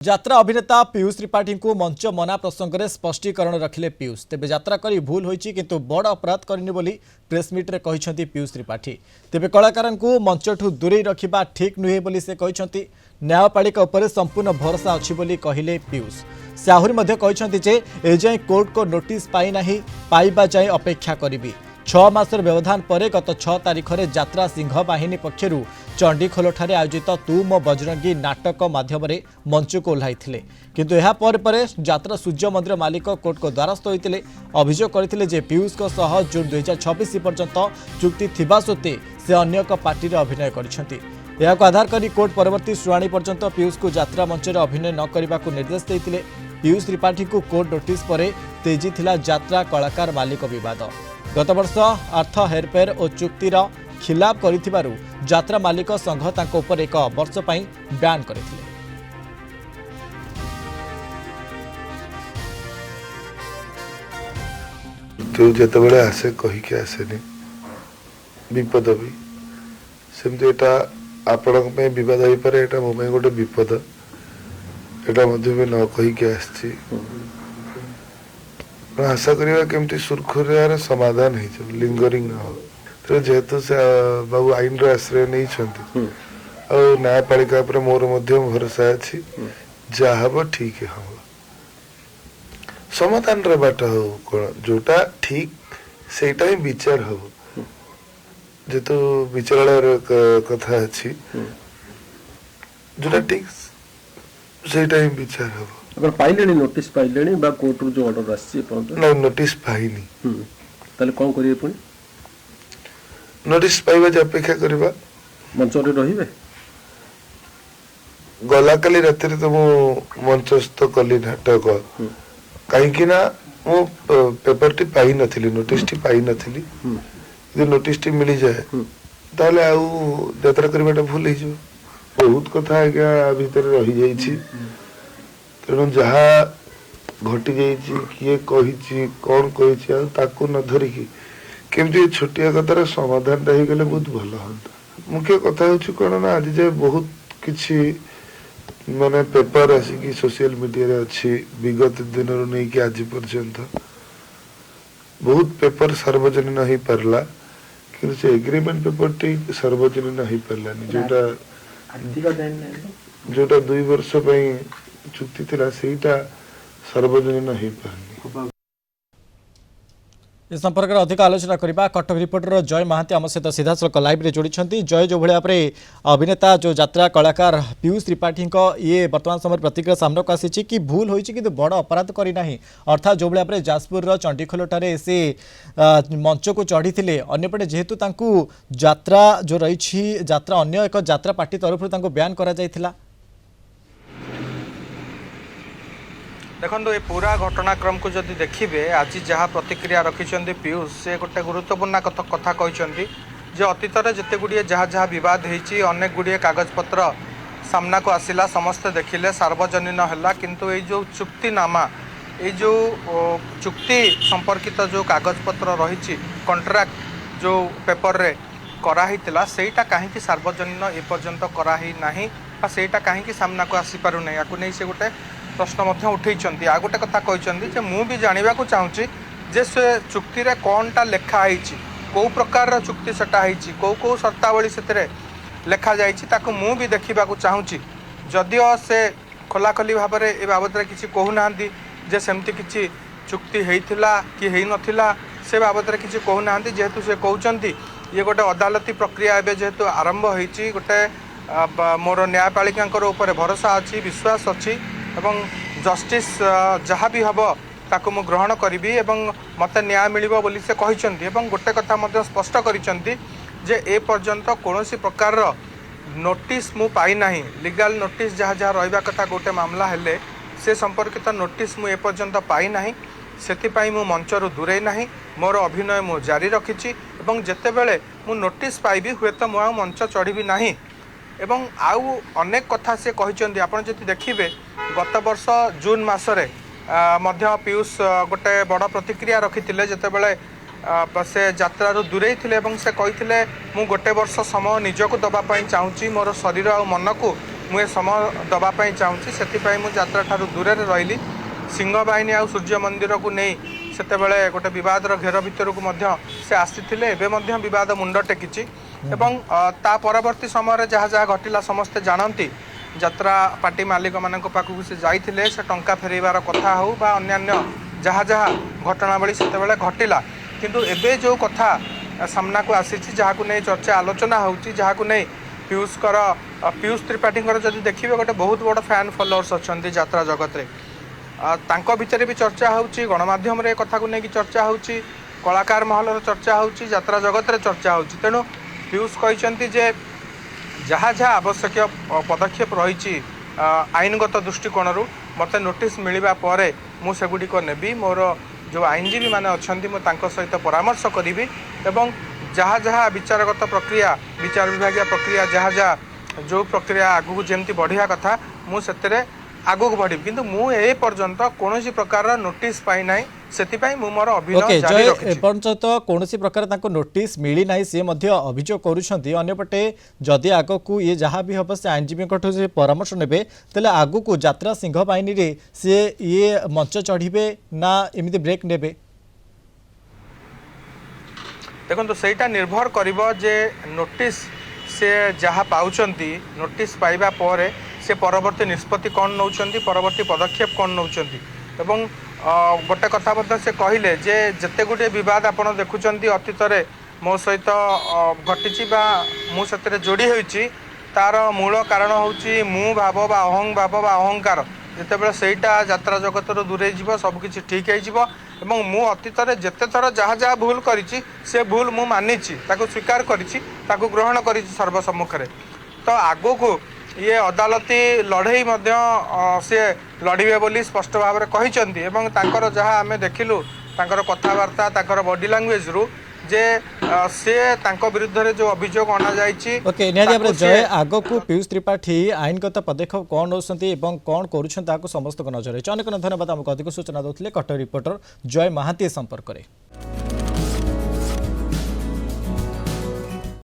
यात्रा अभिनेता पीयूष त्रिपाठी को मंच मना प्रसंग में स्पष्टीकरण रखिले पीयूष तेज यात्रा करी भूल होईची किंतु बड़ अपराध करनी बोली प्रेसमिट रे कहिसेंती पीयूष त्रिपाठी तेबे कलाकार को मंचठू दूरे रखिबा ठीक नुहे बोली से कहिसेंती न्यायपालिका उपर संपूर्ण भरोसा अछि बोली कहिले पीयूष से आहुरी मध्ये कहिसेंती जे एजाय कोर्ट को नोटिस पाई नाही पाइबा जाय अपेक्षा करिबी 6 मासर व्यवधान पर गत 6 तारिख में यात्रा सिंह बाहिनी पक्षर चंडीखोल ठारे आयोजित तू मो बजरंगी नाटक माध्यम मंच को ओह्लाई किंतु यह पर यात्रा सूर्य मंदिर मालिक कोर्ट को द्वारस्थ होते अभियोग करते पीयूष जून 2026 पर्यंत चुक्ति थिबा सत्वे से अन्य एक पार्टी अभिनय कर आधार कर कोर्ट परवर्ती शुणाणी पर्यंत पीयूष को यात्रा मंच अभिनय न करने को निर्देश देते पीयूष त्रिपाठी को कोर्ट नोटिस पर तेजी थिला यात्रा कलाकार मालिक विवाद गत वर्ष अर्थ हेरफेर और चुक्तिर खिलाफ करिथिबारु यात्रा मालिक संघ तांको उपर एक वर्ष पई बैन करथिले। तो जेतबेले आसे कहि के आसेनी विपद भी सेमते एटा आपणक पे विवाद होई पारे एटा मो पे गोटे विपद एटा मध्य भी न कहि के आछि आशा करिया केमती सुरखुरियार समाधान हो लिंगरिंग न हो तो जेहेतु से बाबू आईन रो आश्रय नहीं छंती और न्यायपालिका पर मोर मध्य भरोसा अछि जहाब ठीक हम समाधान रे बाट हो कोन जोटा ठीक सेटा ही विचार हो जेतु विचारालय कथा अछि जोटा ठीक सेटा ही विचार हो अगर पाइलेनी नोटिस पाइलेनी बा कोर्ट रो जो ऑर्डर आसी परंतु ना नोटिस पाइनी ताले कोन करिए पुनी नोटिस पाइबा जे अपेक्षा करबा मंच रे रहिबे गला काली रात रे तो मंचस्थ कली नाटक कहीं कि ना मो paper T pi नथिली notice T pi नथिली जे नोटिस टी मिली जाए ताले आउ यात्रा करबाटा भूल ही जो बहुत कथा आज्ञा भीतर रही जाई छी तेणु जहाँ घटी जाइए किए कही कौन कही ताकू न धरिकी केमती छोटिया कथार समाधान हो गले बहुत भल हाँ मुख्य कथा हूँ कौन ना आज जाए बहुत किसी माने पेपर आसिकी सोशल मीडिया अच्छी विगत दिन नहीं कि आज पर्यंत बहुत पेपर सार्वजनिक हो पारला कि से एग्रीमेंट पेपर टी सार्वजनिक हो पारानी जोटा 2 वर्ष चुक्ति थिला सेटा सार्वजनिक हो पारनी इस संपर्क में अधिक आलोचना करबा कटक रिपोर्टर जय महांती आम सहित सीधा सड़क लाइव रे जोड़ी जय जो भाया अभिनेता जो यात्रा कलाकार पीयूष त्रिपाठी ये वर्तमान समय प्रतिक्रिया सामना को आसी कि भूल होइछि कि बड़ अपराध करना अर्थात जो भाया जाजपुर चंडीखोल ठारे से मंच को चढ़ी थे अंपटे जेहेतु यात्रा जो रही यात्रा अन्य एक यात्रा पार्टी तरफ बैन करा जायथिला देखो ये पूरा घटनाक्रम को जदि देखिए आज जहाँ प्रतिक्रिया रखिंट पीयूष से गोटे गुरुत्वपूर्ण कथा कहते जे अतीत में जिते गुड़िए जहाँ जहाँ बद होती अनेक गुड़िए कागजपत्र सामना को आसला समस्ते देखिले सार्वजनीन है किंतु ये जो चुक्तिनामा ये जो चुक्ति संपर्कित जो कागजपत्र रही कंट्राक्ट जो पेपर रे कराहीला सेटा कहीं सार्वजनीन एपर्यंत कराही नाही सेटा कहीं सामना को आसी पारु नै याकु नै से गोटे प्रश्न उठे आ गोटे कथा कहते मु भी जानवा चाहूँगी जे से चुक्ति रे कौनटा लेखाई कौ प्रकार चुक्ति सेटा कौ कौ शर्तावली से लेखा जाकु मु भी देखा चाहूँगी जदिओ से खोलाखोली भाव में ए बाबद किसी कहूना जे सेमती किसी चुक्ति होता कि नथिला से बाबद किसी कहूना जेहेतु से कहते ये गोटे अदालती प्रक्रिया एवं जेहेतु आरंभ होती गोटे मोर न्यायपालिका ऊपर भरोसा अच्छी विश्वास अच्छी एवं जस्टिस जहाँ भी हम ताकू मु ग्रहण करी एवं मत न्याय मिलिबो बोली से कहते एवं गोटे कथा मध्य स्पष्ट करिसेंती जे ए पर्यंत कौनसी प्रकार नोटिस मु पाई नाही लीगल नोटिस जहाँ जहाँ रहिबा कथा गोटे मामला हेले से संपर्कित नोटिस मु ए पर्यंत पाई नाही सेतिपाई मु मंचरू दूरे नाही मोर अभिनय मु जारी रखिछि एवं जेतेबेले मु नोटिस पाइबी हुए तो मु मंच चढ़ी नाही एवं आउ अनेक कथा से कहते आपन जति देखिबे गत वर्ष जून मासरे मध्य पीयूष गोटे बड़ प्रतिक्रिया रखिथिले जेतेबेले से यात्रारू दूरे थे से कहते मु गोटे वर्ष समय निजक दबापाई चाहूँगी मोर शरीर आ मन को मुझे समय दवापाई चाहूँगी से मुझे यात्रा ठारू दूर रही सिंह बाहिनी आ सूर्य मंदिर को नहीं से गोटे बदर घेर भितर को से आसी बद मुंड टेकी ता परवर्ती समय जहाँ जहाँ घटला समस्ते जानती यात्रा पार्टी मालिक मान पाखक से जाइए से टंका फेरबार कथा हो बा अन्यान्य जहाँ जहाँ घटनावली से घटला किंतु एबे जो कथा सामना को आसी जहाँ को नहीं चर्चा आलोचना होची जहाँ को नहीं पीयूष त्रिपाठी जब देखिए गोटे बहुत बड़ फैन फॉलोअर्स अच्छा यात्रा जगत रे तांको भितर भी चर्चा होची गणमाध्यम रे कथा को लेकिन चर्चा होची कलाकार महल चर्चा होची यात्रा जगत रे चर्चा होची तेणु पीयूष कहते जे जहाँ जहाँ आवश्यक पदक्षेप रही आईनगत दृष्टिकोण मत नोटिस मिलवा पर मुझेगुड़िक नेबी मोर जो आईनजीवी मैंने अच्छा सहित परामर्श करी एवं जहाँ जहाँ विचारगत प्रक्रिया विचार विभाग प्रक्रिया जहाँ जहाँ जो प्रक्रिया आगू जमी बढ़िया कथा मुझे आगू बढ़ी किंतु मुझे पर्यंत कौन प्रकार नोटिस पाई ना से मोर अभिनय जारी रखिछि। एपर्यंत कौन प्रकार नोटिस मिली ना सी अभियोग करपटे जदि आग को ये जहाँ भी हम से आईनजीवी से परामर्श ने तेल आग को यात्रा सिंह बाहिनी रे सी ये मंच चढ़े ना एमती ब्रेक ने देखो सहीटा निर्भर करिबो जे नोटिस से जहाँ पाउचंती नोटिस पाइबा पर से परवर्ती निष्पत्ति कौन नौचंती परवर्ती पदक्षेप कौन नौचंती एवं गोटे कथा से कहले जे जते गुटे विवाद आपन देखुचंती अतीत रे मो सहित घटी मुझे जोड़ी होइची तार मूल कारण होची मु भाव बा अहंकार जितेबाला सहीटा यात्रा जगत दूरे जीव सबकिछि ठीक हो एवं मु अतीत रे जेते थर जहाँ जहाँ भूल करिछि से भूल मु मानिछि ताको स्वीकार करिछि ताको ग्रहण करिछि सर्वसम्मुख रे तो आगो को ये अदालती लड़ई से लड़े बोली स्पष्ट भाव में कहते एवं तांकर जहाँ आम देखिलु तांकर कथबार्ता तांकर बॉडी लैंग्वेज रु जे से तांको विरुद्ध रे जो अभियोग अना जाइछि ओके निहाती भाबरे जय आग को पीयूष त्रिपाठी आईनगत पदक्षेप कौन नौसंती एवं कौन करूछन ताको समस्त को नजर अनेक धन्यवाद आमको अधिक सूचना दउथिले कटक रिपोर्टर जय महाती संपर्क रे।